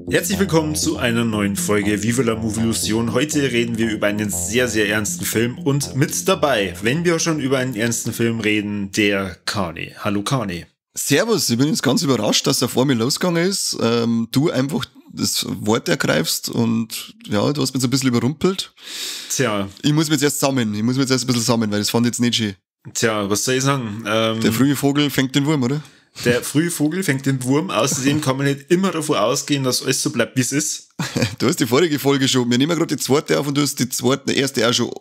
Herzlich willkommen zu einer neuen Folge Viva la Movielusion. Heute reden wir über einen sehr, sehr ernsten Film und mit dabei, wenn wir schon über einen ernsten Film reden, der Kani. Hallo Kani. Servus, ich bin jetzt ganz überrascht, dass er vor mir losgegangen ist. Du einfach das Wort ergreifst und ja, du hast mich so ein bisschen überrumpelt. Tja. Ich muss mich jetzt erst sammeln, ein bisschen sammeln, weil das fand ich jetzt nicht schön. Tja, was soll ich sagen? Der frühe Vogel fängt den Wurm, oder? Der frühe Vogel fängt den Wurm. Außerdem kann man nicht immer davon ausgehen, dass alles so bleibt, wie es ist. Du hast die vorige Folge schon. Wir nehmen gerade die zweite auf und du hast die erste auch schon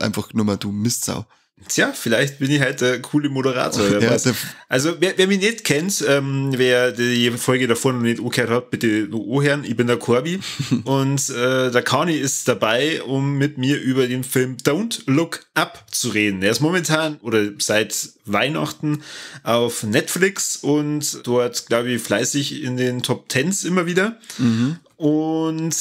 einfach nur mal, du Mistsau. Tja, vielleicht bin ich halt der coole Moderator. Oder ja, was? Also, wer mich nicht kennt, wer die Folge davor noch nicht angehört hat, bitte noch anhören. Ich bin der Corby und der Kani ist dabei, um mit mir über den Film Don't Look Up zu reden. Er ist momentan oder seit Weihnachten auf Netflix und dort, glaube ich, fleißig in den Top 10s immer wieder. Und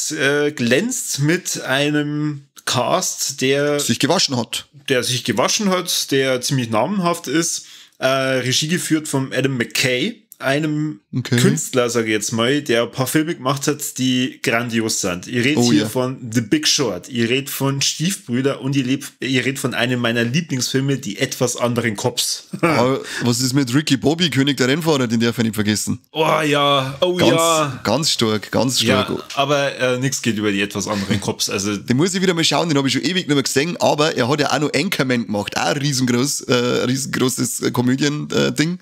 glänzt mit einem Cast, der sich gewaschen hat, der ziemlich namenhaft ist, Regie geführt von Adam McKay, einem Künstler, sage ich jetzt mal, der ein paar Filme gemacht hat, die grandios sind. Ihr redet von The Big Short, ihr redet von Stiefbrüder und ihr redet von einem meiner Lieblingsfilme, die etwas anderen Cops. Was ist mit Ricky Bobby, König der Rennfahrer, den darf ich nicht vergessen. Ganz stark. Ja, aber nichts geht über die etwas anderen Cops. Also, den muss ich wieder mal schauen, den habe ich schon ewig nicht mehr gesehen, aber er hat ja auch noch Anchorman gemacht, auch ein riesengroßes Komödien-Ding.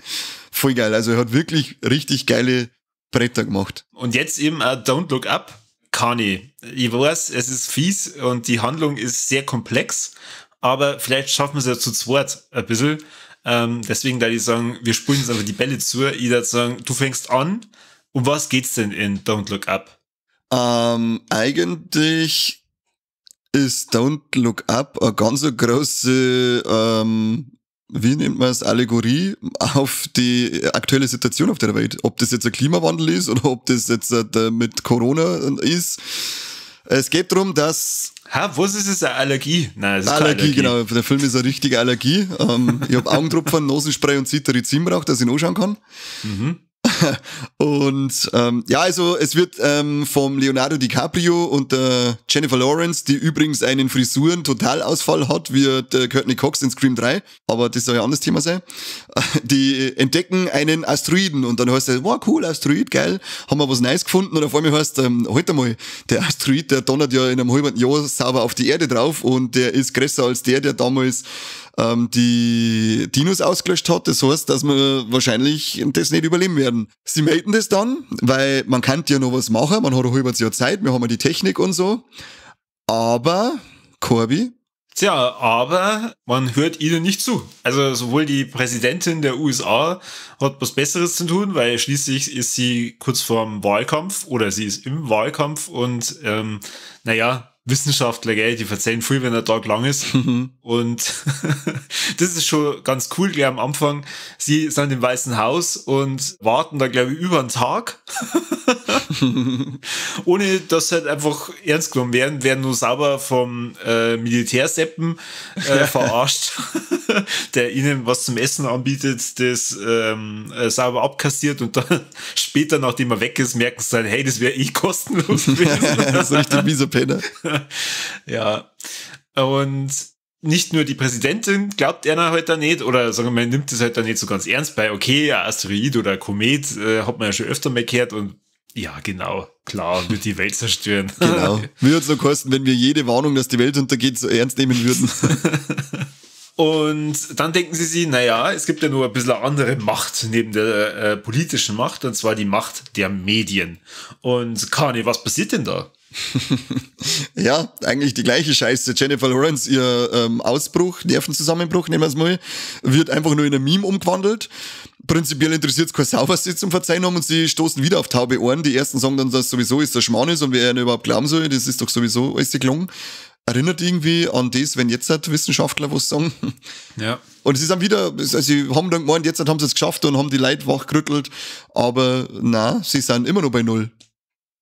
Voll geil, also er hat wirklich richtig geile Bretter gemacht. Und jetzt eben Don't Look Up, Kani. Ich weiß, es ist fies und die Handlung ist sehr komplex, aber vielleicht schaffen wir es ja zu zweit ein bisschen. Deswegen da ich sagen, wir spulen jetzt einfach die Bälle zu. Ich würde sagen, du fängst an. Um was geht's denn in Don't Look Up? Eigentlich ist Don't Look Up eine ganz große wie nennt man es, Allegorie auf die aktuelle Situation auf der Welt. Ob das jetzt ein Klimawandel ist oder ob das jetzt mit Corona ist. Es geht darum, dass... Was ist es, eine Allergie? Nein, das ist keine Allergie, genau. Der Film ist eine richtige Allergie. Ich habe Augentropfen, Nasenspray und Cetirizin braucht, dass ich ihn anschauen kann. Und also es wird vom Leonardo DiCaprio und der Jennifer Lawrence, die übrigens einen Frisuren-Totalausfall hat, wie der Courtney Cox in Scream 3, aber das soll ja ein anderes Thema sein, die entdecken einen Asteroiden und dann heißt es, wow, cool, Asteroid, geil, haben wir was Neues gefunden und auf einmal heißt halt einmal, der Asteroid, der donnert ja in einem halben Jahr sauber auf die Erde drauf und der ist größer als der damals die Dinos ausgelöscht hat. Das heißt, dass wir wahrscheinlich das nicht überleben werden. Sie melden das dann, weil man kann ja noch was machen, man hat ein halbes Jahr Zeit, wir haben ja die Technik und so. Aber, Corby? Tja, aber man hört ihnen nicht zu. Also sowohl die Präsidentin der USA hat was Besseres zu tun, weil schließlich ist sie kurz vorm Wahlkampf oder sie ist im Wahlkampf und Wissenschaftler, gell, die erzählen viel, wenn der Tag lang ist. Und das ist schon ganz cool, gleich am Anfang. Sie sind im Weißen Haus und warten da, glaube ich, über einen Tag. Ohne dass halt einfach ernst genommen werden nur sauber vom Militärseppen verarscht, der ihnen was zum Essen anbietet, das sauber abkassiert und dann später, nachdem er weg ist, merken sie dann, hey, das wäre kostenlos gewesen. Das ist richtig mieser Penner. Ja, und nicht nur die Präsidentin glaubt er halt da nicht, oder sagen wir mal, nimmt es halt da nicht so ganz ernst bei, okay, ein Asteroid oder ein Komet hat man ja schon öfter mal gehört und ja, genau, klar, wird die Welt zerstören. Genau, würde es so kosten, wenn wir jede Warnung, dass die Welt untergeht, so ernst nehmen würden. Und dann denken sie sich, naja, es gibt ja nur ein bisschen eine andere Macht neben der politischen Macht, und zwar die Macht der Medien. Und Kani, was passiert denn da? Ja, eigentlich die gleiche Scheiße. Jennifer Lawrence, ihr Ausbruch, Nervenzusammenbruch, nehmen wir es mal, wird einfach nur in ein Meme umgewandelt. Prinzipiell interessiert es keine Sau, was sie zum Verzeihen haben, und sie stoßen wieder auf taube Ohren. Die ersten sagen dann, dass sowieso ist der Schmarrn ist und wer ihnen überhaupt glauben soll, das ist doch sowieso alles gelungen. erinnert irgendwie an das, wenn jetzt halt Wissenschaftler was sagen. Ja. Und es ist dann wieder, also sie haben dann gemeint, jetzt haben sie es geschafft und haben die Leute wachgerüttelt, aber na, sie sind immer noch bei Null.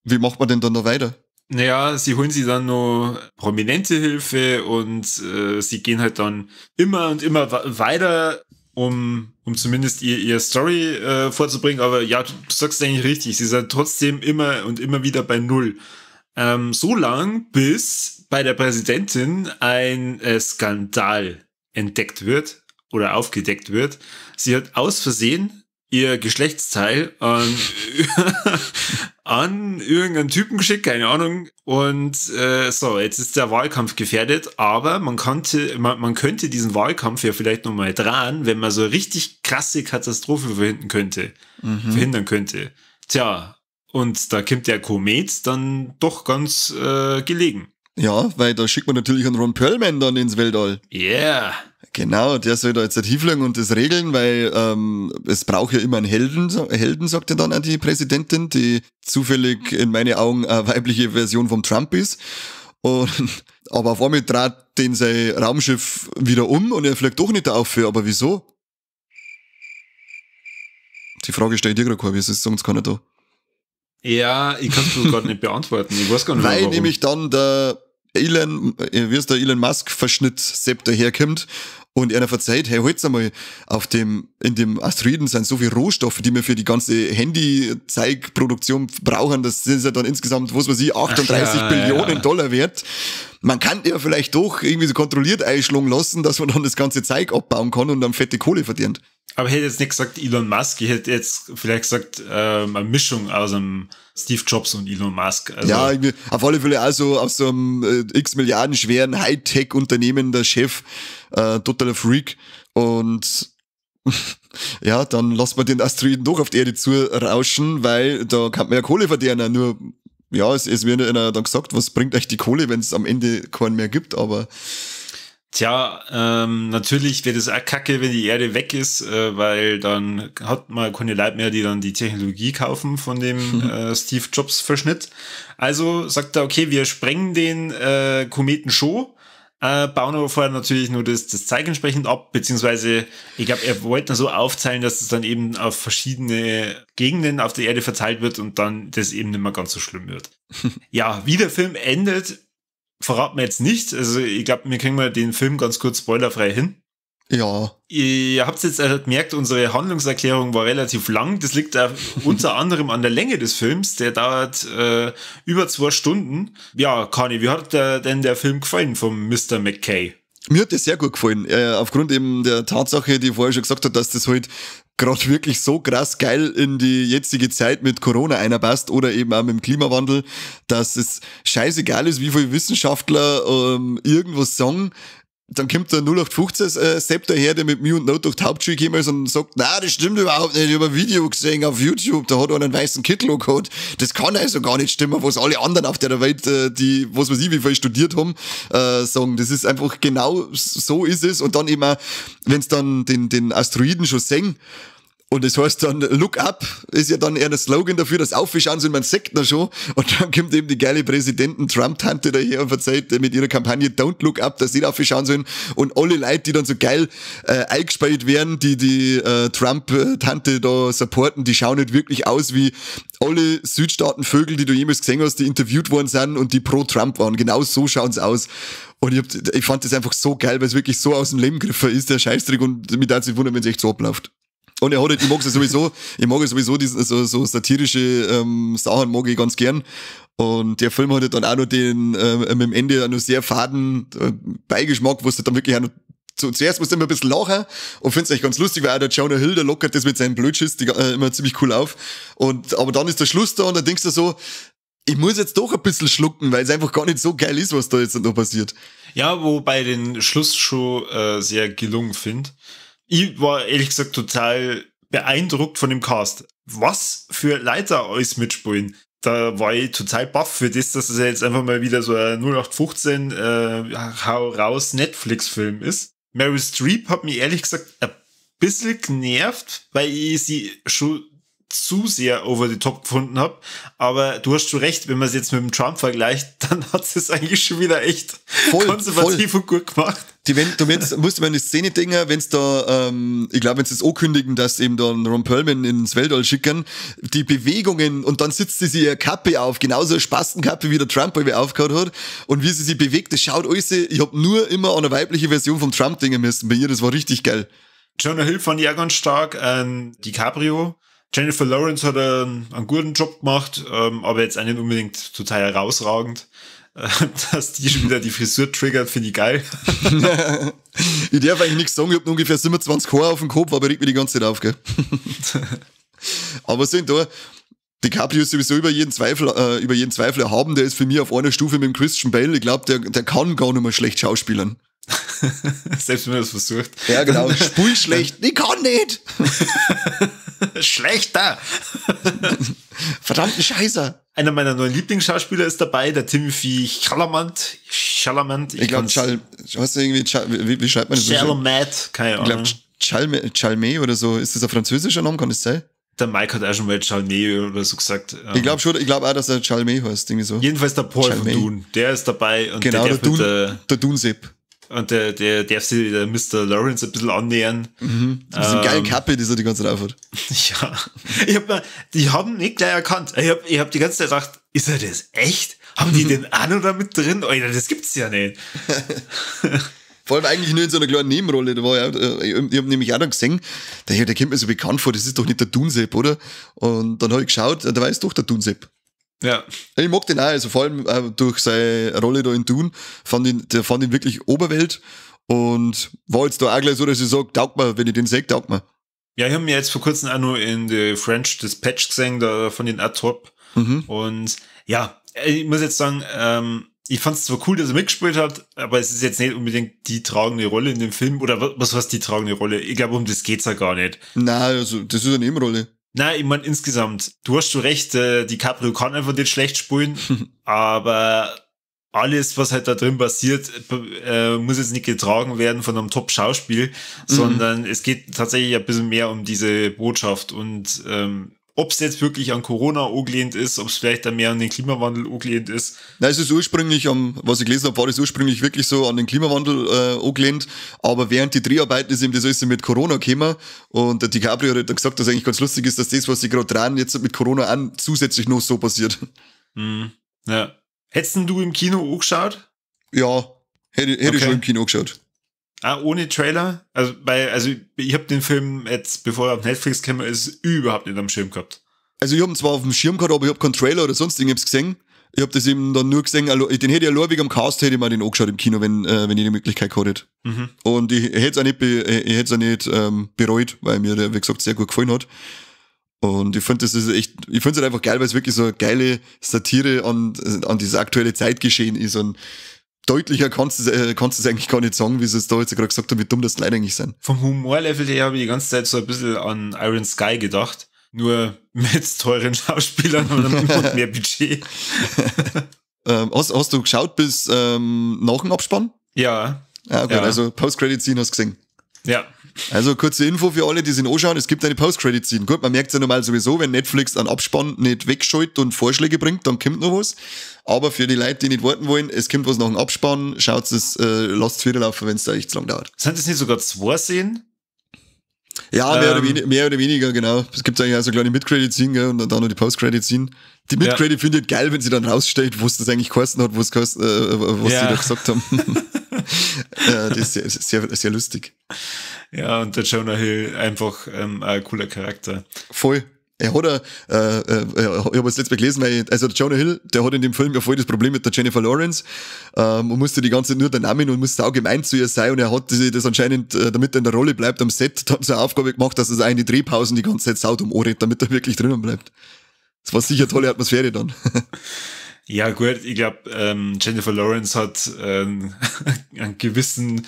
Wie macht man denn dann noch weiter? Naja, sie holen sich dann noch prominente Hilfe und sie gehen halt dann immer und immer weiter, um zumindest ihr Story vorzubringen. Aber ja, du sagst eigentlich richtig, sie sind trotzdem immer und immer wieder bei Null. So lang, bis bei der Präsidentin ein Skandal entdeckt wird oder aufgedeckt wird. Sie hat aus Versehen ihr Geschlechtsteil an irgendeinen Typen geschickt, keine Ahnung. Und so, jetzt ist der Wahlkampf gefährdet, aber man könnte diesen Wahlkampf ja vielleicht nochmal drehen, wenn man so eine richtig krasse Katastrophe verhindern könnte. Tja, und da kommt der Komet dann doch ganz gelegen. Ja, weil da schickt man natürlich einen Ron Perlman dann ins Weltall. Yeah. Genau, der soll da jetzt halt hinfliegen und das regeln, weil es braucht ja immer einen Helden, sagt ja dann auch die Präsidentin, die zufällig in meinen Augen eine weibliche Version vom Trump ist. Aber auf einmal dreht den sein Raumschiff wieder um und er fliegt doch nicht auf. Aber wieso? Die Frage stelle ich dir gerade, Corby, das sagt uns keiner da. Ja, ich kann es gerade nicht beantworten. Ich weiß gar nicht, weil warum. Nämlich dann der Elon Musk Verschnitt Sepp daherkommt und einer verzeiht, hey, holt's einmal, in dem Asteroiden sind so viele Rohstoffe, die wir für die ganze Handy-Zeigproduktion brauchen, das sind ja dann insgesamt, was weiß ich, 38 Billionen Dollar wert. Man kann ja vielleicht doch irgendwie so kontrolliert einschlagen lassen, dass man dann das ganze Zeug abbauen kann und dann fette Kohle verdient. Aber ich hätte jetzt nicht gesagt Elon Musk, ich hätte jetzt vielleicht gesagt eine Mischung aus einem Steve Jobs und Elon Musk. Also ja, auf alle Fälle also aus so einem x Milliarden schweren Hightech-Unternehmen der Chef, totaler Freak. Und ja, dann lassen wir den Asteroiden doch auf die Erde zu rauschen, weil da kann man ja Kohle verdienen. Nur, ja, es wird ja dann gesagt, was bringt euch die Kohle, wenn es am Ende keinen mehr gibt, aber... Tja, natürlich wäre das auch kacke, wenn die Erde weg ist, weil dann hat man keine Leute mehr, die dann die Technologie kaufen von dem Steve Jobs Verschnitt. Also sagt er, okay, wir sprengen den Kometen schon, bauen aber vorher natürlich nur das Zeug entsprechend ab, beziehungsweise ich glaube, er wollte nur so aufteilen, dass es dann eben auf verschiedene Gegenden auf der Erde verteilt wird und dann das eben nicht mehr ganz so schlimm wird. Ja, wie der Film endet, verraten wir jetzt nicht. Also ich glaube, wir kriegen mal den Film ganz kurz spoilerfrei hin. Ja. Ihr habt jetzt gemerkt, unsere Handlungserklärung war relativ lang. Das liegt unter anderem an der Länge des Films. Der dauert über 2 Stunden. Ja, Kani, wie hat denn der Film gefallen vom Mr. McKay? Mir hat das sehr gut gefallen. Aufgrund eben der Tatsache, die ich vorher schon gesagt habe, dass das halt gerade wirklich so krass geil in die jetzige Zeit mit Corona einpasst oder eben auch mit dem Klimawandel, dass es scheißegal ist, wie viele Wissenschaftler irgendwas sagen. Dann kommt der 0815 Sepp daher, der mit mir und Not durch die Hauptschule gekommen ist und sagt, na, das stimmt überhaupt nicht, ich habe ein Video gesehen auf YouTube, da hat er einen weißen Kittel gehabt. Das kann also gar nicht stimmen, was alle anderen auf der Welt, die, was weiß ich, wie viel studiert haben, sagen. Das ist einfach genau so ist es. Und dann eben auch, wenn es dann den Asteroiden schon sehen, und das heißt dann, look up, ist ja dann eher ein Slogan dafür, dass aufschauen soll, man sagt noch schon. Und dann kommt eben die geile Präsidenten-Trump-Tante daher und verzeiht mit ihrer Kampagne Don't Look Up, dass sie aufschauen sollen. Und alle Leute, die dann so geil eingespielt werden, die Trump-Tante da supporten, die schauen nicht wirklich aus wie alle Südstaaten-Vögel, die du jemals gesehen hast, die interviewt worden sind und die pro Trump waren. Genau so schauen sie aus. Und ich fand das einfach so geil, weil es wirklich so aus dem Leben gegriffen ist, der Scheißdreck. Und mich darf sich wundern, wenn es echt so abläuft. Und er hat halt, ich mag ja sowieso diese so satirische Sachen mag ich ganz gern. Und der Film hat halt dann auch noch den mit dem Ende noch sehr faden Beigeschmack, wo es dann wirklich auch noch zuerst musst du immer ein bisschen lachen und find's echt ganz lustig, weil auch der Jonah Hill, der lockert das mit seinen Blödschiss immer ziemlich cool auf. Aber dann ist der Schluss da und dann denkst du so, ich muss jetzt doch ein bisschen schlucken, weil es einfach gar nicht so geil ist, was da jetzt noch passiert. Ja, wobei den Schluss schon sehr gelungen finde. Ich war ehrlich gesagt total beeindruckt von dem Cast. Was für Leute alles mitspielen. Da war ich total baff für das, dass es ja jetzt einfach mal wieder so ein 0815 Hau raus Netflix-Film ist. Meryl Streep hat mich ehrlich gesagt ein bisschen genervt, weil ich sie schon zu sehr over the top gefunden habe. Aber du hast schon recht, wenn man es jetzt mit dem Trump vergleicht, dann hat es eigentlich schon wieder echt konservativ und gut gemacht. Musst du mal eine Szene denken, wenn's da, ich glaube, wenn sie es ankündigen, dass eben dann Ron Perlman ins Weltall schicken, die Bewegungen und dann sitzt sie ihre Kappe auf, genauso eine Spastenkappe, wie der Trump aufgehört hat und wie sie sich bewegt, das schaut alles, ich hab nur immer an eine weibliche Version vom Trump denken müssen bei ihr, das war richtig geil. Jonah Hill fand ich auch ganz stark, DiCaprio. Jennifer Lawrence hat einen guten Job gemacht, aber jetzt auch nicht unbedingt total herausragend. Dass die schon wieder die Frisur triggert, finde ich geil. Ich darf eigentlich nichts sagen, ich hab ungefähr 27 Haare auf dem Kopf, aber regt mich die ganze Zeit auf, gell? Aber sind da, DiCaprio ist sowieso über jeden Zweifel erhaben, der ist für mich auf einer Stufe mit dem Christian Bale, ich glaube, der kann gar nicht mehr schlecht schauspielern. Selbst wenn man das versucht. Ja, genau, spiel schlecht, ich kann nicht! Schlechter! Verdammten Scheiße! Einer meiner neuen Lieblingsschauspieler ist dabei, der Timothy Chalamet. Ich glaube, wie schreibt man das? Chalamet, keine Ahnung. Ich glaube, Chalmet oder so. Ist das ein französischer Name, kann das sein? Der Mike hat auch schon mal Chalmet oder so gesagt. Ich glaube auch, dass er Chalmet heißt, irgendwie so. Jedenfalls der Paul von Dune, der ist dabei. Und genau, der Dune-Sepp. Und der darf sich der Mr. Lawrence ein bisschen annähern. Mhm. Das ist eine geile Kappe, die er die ganze Zeit aufhat. Ja. Die haben nicht gleich erkannt. Ich hab die ganze Zeit gedacht, ist er das echt? Haben die den auch noch da mit drin? Alter, das gibt's ja nicht. Vor allem eigentlich nur in so einer kleinen Nebenrolle. Da war ja, ich hab nämlich auch dann gesehen, der kommt mir so bekannt vor, das ist doch nicht der Dune-Sepp, oder? Und dann habe ich geschaut, da war es doch der Dune-Sepp. Ja. Ich mag den auch, also vor allem durch seine Rolle da in Dune, fand ihn wirklich Oberwelt und war jetzt da auch gleich so, dass ich sage, taugt mir, wenn ich den sehe, taugt mir. Ja, ich habe mir jetzt vor kurzem auch nur in The French Dispatch gesehen, da von den top. Und ja, ich muss jetzt sagen, ich fand es zwar cool, dass er mitgespielt hat, aber es ist jetzt nicht unbedingt die tragende Rolle in dem Film, oder was heißt die tragende Rolle? Ich glaube, um das geht's ja gar nicht. Nein, also das ist eine Nebenrolle. Nein, ich meine insgesamt, du hast schon recht, DiCaprio kann einfach nicht schlecht spielen, aber alles, was halt da drin passiert, muss jetzt nicht getragen werden von einem Top-Schauspiel, sondern es geht tatsächlich ein bisschen mehr um diese Botschaft und ob es jetzt wirklich an Corona angelehnt ist, ob es vielleicht dann mehr an den Klimawandel angelehnt ist. Nein, es ist ursprünglich, was ich gelesen habe, war das ursprünglich wirklich so an den Klimawandel angelehnt, aber während die Dreharbeiten ist ihm das alles mit Corona gekommen und der DiCaprio hat dann gesagt, dass eigentlich ganz lustig ist, dass das, was sie gerade dran jetzt mit Corona an, zusätzlich noch so passiert. Ja. Hättest du im Kino angeschaut? Ja, hätte ich schon im Kino geschaut. Ah, ohne Trailer? Also ich habe den Film jetzt, bevor er auf Netflix kam, ist überhaupt nicht am Schirm gehabt. Also ich habe ihn zwar auf dem Schirm gehabt, aber ich habe keinen Trailer oder sonst irgendwas gesehen. Ich habe das eben dann nur gesehen, also, den hätte ich allein wegen am Cast, hätte ich mir den angeschaut im Kino, wenn ich die Möglichkeit gehabt hätte. Und ich hätte es auch nicht bereut, weil mir der, wie gesagt, sehr gut gefallen hat. Und ich finde, das ist echt, ich finde es halt einfach geil, weil es wirklich so eine geile Satire an dieses aktuelle Zeitgeschehen ist und deutlicher kannst du es eigentlich gar nicht sagen, wie sie es da jetzt gerade gesagt haben, wie dumm das leider eigentlich sind. Vom Humorlevel her habe ich die ganze Zeit so ein bisschen an Iron Sky gedacht. Nur mit teuren Schauspielern und mehr Budget. Hast du geschaut bis nach dem Abspann? Ja. Ja, okay, also Post-Credit-Scene hast du gesehen. Ja. Also kurze Info für alle, die sich anschauen, es gibt eine Post-Credit-Scene. Gut, man merkt es ja normal sowieso, wenn Netflix einen Abspann nicht wegschaltet und Vorschläge bringt, dann kommt noch was. Aber für die Leute, die nicht warten wollen, es kommt was nach dem Abspann, schaut es, lasst es wieder laufen, wenn es da echt zu lang dauert. Sind das nicht sogar 2 Szenen? Ja, mehr oder weniger, genau. Es gibt eigentlich auch so kleine Mid-Credit-Scene, und dann noch die Post-Credit-Scene. Die Mid-Credit finde ich geil, wenn sie dann raussteht, was das eigentlich geheißen hat, was sie da gesagt haben. Das ist sehr, sehr lustig. Ja, und der Jonah Hill einfach ein cooler Charakter. Voll. Ich habe es letztes Mal gelesen, weil, also der Jonah Hill, der hat in dem Film ja voll das Problem mit der Jennifer Lawrence und musste die ganze Zeit nur den Namen und musste auch gemein zu ihr sein und er hat das anscheinend, damit er in der Rolle bleibt am Set, hat so eine Aufgabe gemacht, dass er auch in die Drehpausen die ganze Zeit saut redet, damit er wirklich drinnen bleibt. Das war sicher eine tolle Atmosphäre dann. Ja gut, ich glaube, Jennifer Lawrence hat einen gewissen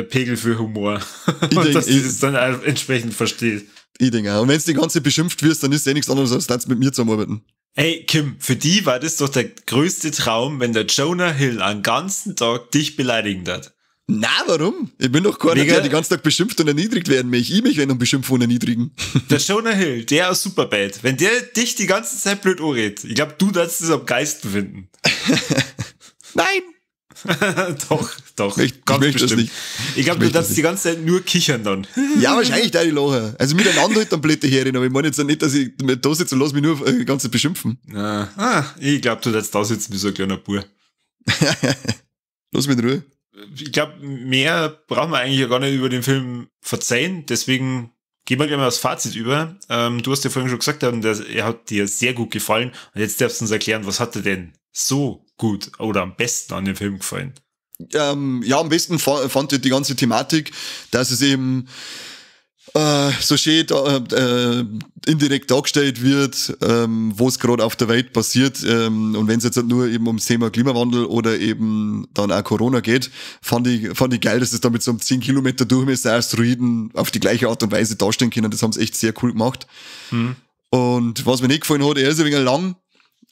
Pegel für Humor und dass sie das dann auch entsprechend versteht. Ich denke auch. Und wenn du die ganze Zeit beschimpft wirst, dann ist ja nichts anderes, als das mit mir zusammenarbeiten. Hey Kim, für die war das doch der größte Traum, wenn der Jonah Hill einen ganzen Tag dich beleidigen hat. Na, warum? Ich bin doch keiner, der die ganze Tag beschimpft und erniedrigt werden möchte. Ich mich, wenn beschimpfen und erniedrigen. Der Jonah Hill, der aus Superbad, wenn der dich die ganze Zeit blöd anredet, ich glaube, du darfst das am geilsten finden. Nein! Doch. Ich möchte das nicht. Ich glaube, du darfst die ganze Zeit nur kichern dann. Ja, wahrscheinlich da die Lachen. Also miteinander halt dann Blätter herreden, aber ich meine jetzt nicht, dass ich da sitze und lass mich nur die ganze Zeit beschimpfen. Ich glaube, du darfst da sitzen wie so ein kleiner Bub. Lass mich in Ruhe. Ich glaube, mehr brauchen wir eigentlich ja gar nicht über den Film verzeihen, deswegen gehen wir gleich mal aufs Fazit über. Du hast ja vorhin schon gesagt, er hat dir sehr gut gefallen und jetzt darfst du uns erklären, was hat dir denn so gut oder am besten an dem Film gefallen? Ja, am besten fand ich die ganze Thematik, dass es eben so schön indirekt dargestellt wird, wo es gerade auf der Welt passiert. Und wenn es jetzt nur eben ums Thema Klimawandel oder eben dann auch Corona geht, fand ich geil, dass es da mit so einem 10 Kilometer Durchmesser Asteroiden auf die gleiche Art und Weise darstellen können. Das haben sie echt sehr cool gemacht. Und was mir nicht gefallen hat, er ist ein wenig lang.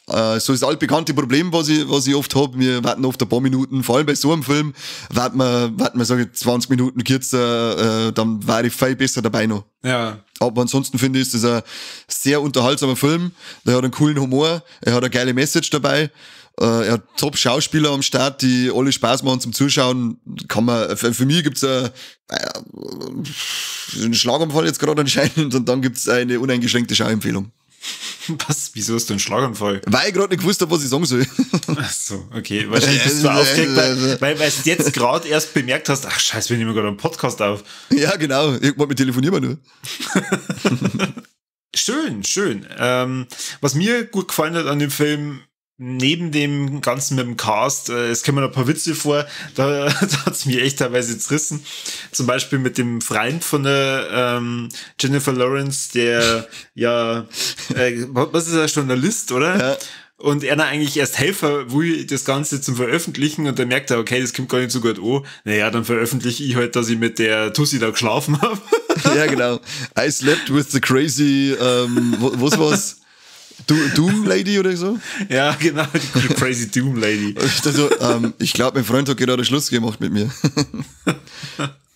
So ist das altbekannte Problem, was ich oft hab. Wir warten oft ein paar Minuten, vor allem bei so einem Film, warten wir sage ich, 20 Minuten kürzer, dann war ich viel besser dabei noch. Ja. Aber ansonsten finde ich, ist das ein sehr unterhaltsamer Film. Der hat einen coolen Humor, er hat eine geile Message dabei, er hat Top-Schauspieler am Start, die alle Spaß machen zum Zuschauen. Für mich gibt's einen Schlaganfall jetzt gerade anscheinend und dann gibt's eine uneingeschränkte Schauempfehlung. Was? Wieso hast du einen Schlaganfall? Weil ich gerade nicht gewusst habe, was ich sagen soll. Ach so, okay. Wahrscheinlich bist du aufgeregt, weil du jetzt gerade erst bemerkt hast, ach scheiße, wir nehmen gerade einen Podcast auf. Ja, genau. Irgendwann mit telefonieren wir nur. Schön. Was mir gut gefallen hat an dem Film, neben dem Ganzen mit dem Cast, es kommen noch ein paar Witze vor, da hat es mir echt teilweise zerrissen. Zum Beispiel mit dem Freund von der Jennifer Lawrence, der was ist er, Journalist, oder? Ja. Und er eigentlich erst Helfer will das Ganze zum Veröffentlichen und dann merkt er, okay, das kommt gar nicht so gut an. Naja, dann veröffentliche ich halt, dass ich mit der Tussi da geschlafen habe. Ja, genau. I slept with the crazy, was war's? Doom Lady oder so? Ja, genau, die Crazy Doom Lady. Also, ich glaube, mein Freund hat gerade Schluss gemacht mit mir.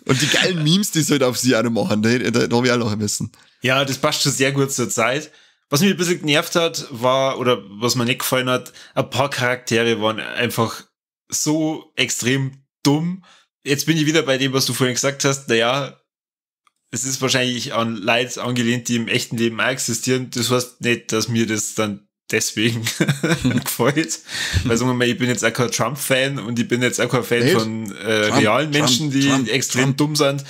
Und die geilen Memes, die sie halt auf sie auch noch machen, da habe ich auch lachen müssen. Ja, das passt schon sehr gut zur Zeit. Was mich ein bisschen genervt hat, oder was mir nicht gefallen hat, ein paar Charaktere waren einfach so extrem dumm. Jetzt bin ich wieder bei dem, was du vorhin gesagt hast. Naja, es ist wahrscheinlich an Leute angelehnt, die im echten Leben auch existieren. Das heißt nicht, dass mir das dann deswegen gefällt. Weil sagen wir mal, ich bin jetzt auch kein Trump-Fan und ich bin jetzt auch kein Fan von realen Menschen, die extrem dumm sind.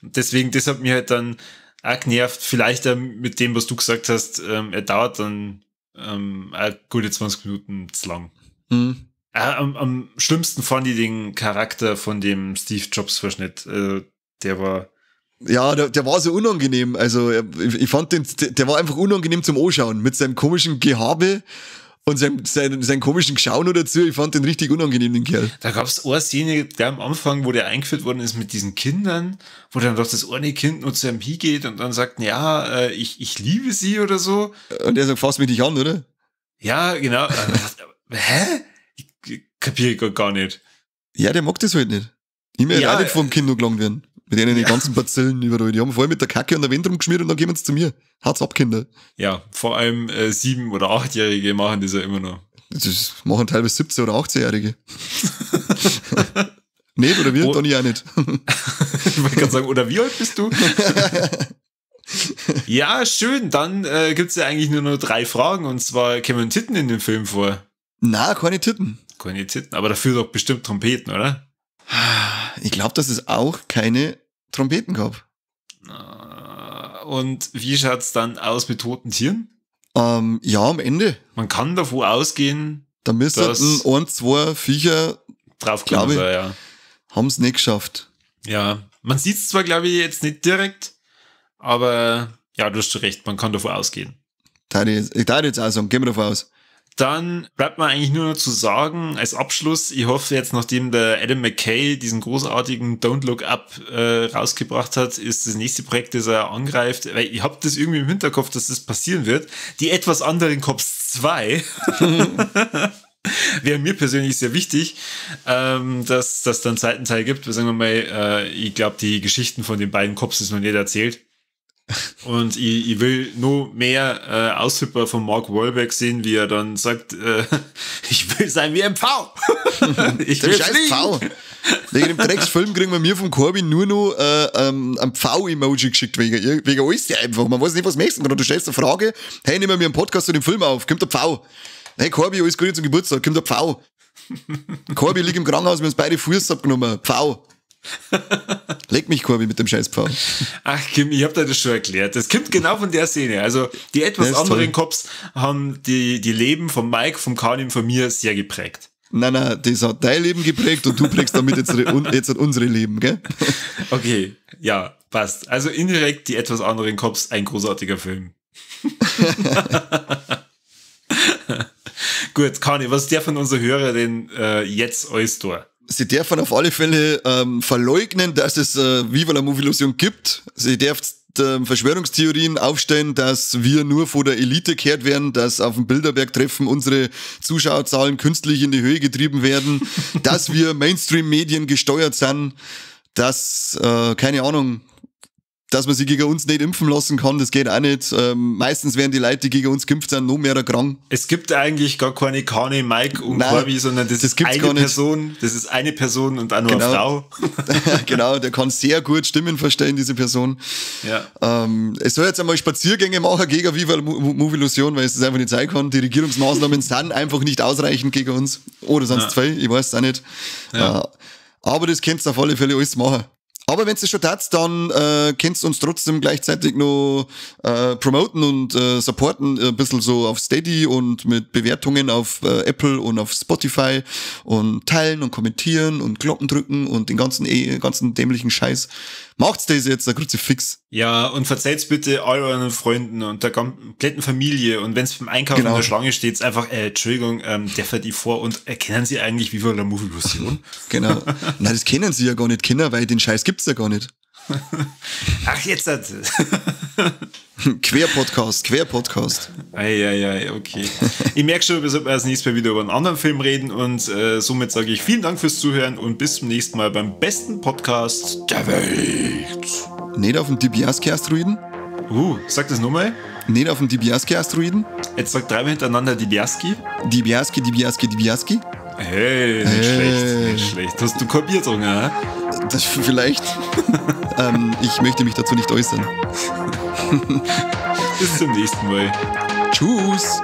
Deswegen, das hat mich halt dann auch genervt. Vielleicht mit dem, was du gesagt hast, er dauert dann auch gute 20 Minuten zu lang. Am schlimmsten fand ich den Charakter von dem Steve Jobs-Verschnitt. Der war... Ja, der war so unangenehm. Also ich fand der war einfach unangenehm zum Anschauen. Mit seinem komischen Gehabe und seinem komischen Geschauen dazu. Ich fand den richtig unangenehm, den Kerl. Da gab es eine Szene gleich am Anfang, wo der eingeführt worden ist mit diesen Kindern, wo dann doch das eine Kind nur zu ihm hingeht und dann sagt, ja, ich liebe sie oder so. Und er sagt, fass mich nicht an, oder? Ja, genau. Hä? Ich kapiere gar nicht. Ja, der mag das halt nicht. Ich will auch nicht vom Kind noch gelangt werden. Mit denen die ganzen Bazillen überall. Die haben voll mit der Kacke und der Wind rumgeschmiert und dann kommen sie zu mir. Hart's ab, Kinder. Ja, vor allem 7- oder 8-Jährige machen das ja immer noch. Das machen teilweise 17- oder 18-Jährige. Nicht, oder wir? Dann ich auch nicht. Ich wollte gerade sagen, oder wie alt bist du? Ja, schön. Dann gibt's ja eigentlich nur noch 3 Fragen und zwar kommen Titten in dem Film vor. Na, keine Titten. Keine Titten, aber dafür doch bestimmt Trompeten, oder? Ich glaube, dass es auch keine Trompeten gab. Und wie schaut's dann aus mit toten Tieren? Ja, am Ende. Man kann davon ausgehen, da müssten 1, 2 Viecher draufgekommen sein, ja. Haben es nicht geschafft. Ja, man sieht es zwar, glaube ich, jetzt nicht direkt, aber ja, du hast schon recht, man kann davon ausgehen. Ich darf jetzt auch sagen, gehen wir davon aus. Dann bleibt mir eigentlich nur noch zu sagen, als Abschluss, ich hoffe jetzt, nachdem der Adam McKay diesen großartigen Don't Look Up rausgebracht hat, ist das nächste Projekt, das er angreift, weil ich habe das irgendwie im Hinterkopf, dass das passieren wird. Die etwas anderen Cops 2. Wäre mir persönlich sehr wichtig, dass das dann einen zweiten Teil gibt. Sagen wir mal, ich glaube, die Geschichten von den beiden Cops ist noch nicht erzählt. Und ich will nur mehr Aushüpper von Mark Wahlberg sehen, wie er dann sagt, ich will sein wie ein Pfau. Ich will scheiß Pfau. Wegen dem Drecksfilm kriegen wir mir vom Corby nur noch ein Pfau-Emoji geschickt, wegen alles einfach. Man weiß nicht, was möchtest du. Du stellst eine Frage, hey, nehmen wir einen Podcast zu dem Film auf, kommt der Pfau. Hey Corby, alles Gute zum Geburtstag, kommt der Pfau. Corby liegt im Krankenhaus, wir haben uns beide Fuß abgenommen. Pfau. Leg mich, Corby, mit dem scheiß Pfau. Ach Kim, ich hab dir das schon erklärt. Das kommt genau von der Szene. Also die etwas anderen Cops haben die Leben von Mike, vom Kani und von mir sehr geprägt. Nein, das hat dein Leben geprägt und du prägst damit jetzt unsere Leben, gell? Okay, ja, passt. Also indirekt die etwas anderen Cops, ein großartiger Film. Gut, Kani, was darf von unserer Hörer denn jetzt alles tun? Sie dürfen auf alle Fälle verleugnen, dass es Viva la Movilusion gibt. Sie dürfen Verschwörungstheorien aufstellen, dass wir nur vor der Elite gehört werden, dass auf dem Bilderberg-Treffen unsere Zuschauerzahlen künstlich in die Höhe getrieben werden, dass wir Mainstream-Medien gesteuert sind, dass, keine Ahnung, dass man sich gegen uns nicht impfen lassen kann, das geht auch nicht. Meistens werden die Leute, die gegen uns geimpft sind, noch mehr krank. Es gibt eigentlich gar keine Kani, Mike und Corby, sondern das ist eine Person. Das ist eine Person und auch nur eine Frau. Genau, der kann sehr gut Stimmen verstellen, diese Person. Ja. Es soll jetzt einmal Spaziergänge machen gegen Viva la Movilusion, weil es das einfach nicht sein kann. Die Regierungsmaßnahmen sind einfach nicht ausreichend gegen uns. Oder sind es zwei, ich weiß es auch nicht. Ja. Aber das könnt ihr auf alle Fälle alles machen. Aber wenn es schon tat, dann könnt ihr uns trotzdem gleichzeitig noch promoten und supporten, ein bisschen so auf Steady und mit Bewertungen auf Apple und auf Spotify und teilen und kommentieren und Glocken drücken und den ganzen dämlichen Scheiß. Macht's das jetzt, der Kruzifix. Ja, und verzeiht's bitte all euren Freunden und der kompletten Familie. Und wenn's beim Einkaufen in der Schlange steht, einfach, Entschuldigung, der fährt die vor und kennen Sie eigentlich Viva la Movilusion? Genau. Nein, das kennen Sie ja gar nicht, Kinder, weil den Scheiß gibt's ja gar nicht. Ach, jetzt hat Quer-Podcast. Eieiei, okay. Ich merke schon, wir sollten als nächstes Mal wieder über einen anderen Film reden und somit sage ich vielen Dank fürs Zuhören und bis zum nächsten Mal beim besten Podcast der Welt. Nicht auf dem Dibiaski-Asteroiden? Sag das nochmal. Nicht auf dem Dibiaski-Asteroiden? Jetzt sag dreimal hintereinander Dibiaski. Dibiaski. Hey, nicht schlecht. Hast du kapiert, Junge? Das vielleicht. Ich möchte mich dazu nicht äußern. Bis zum nächsten Mal. Tschüss.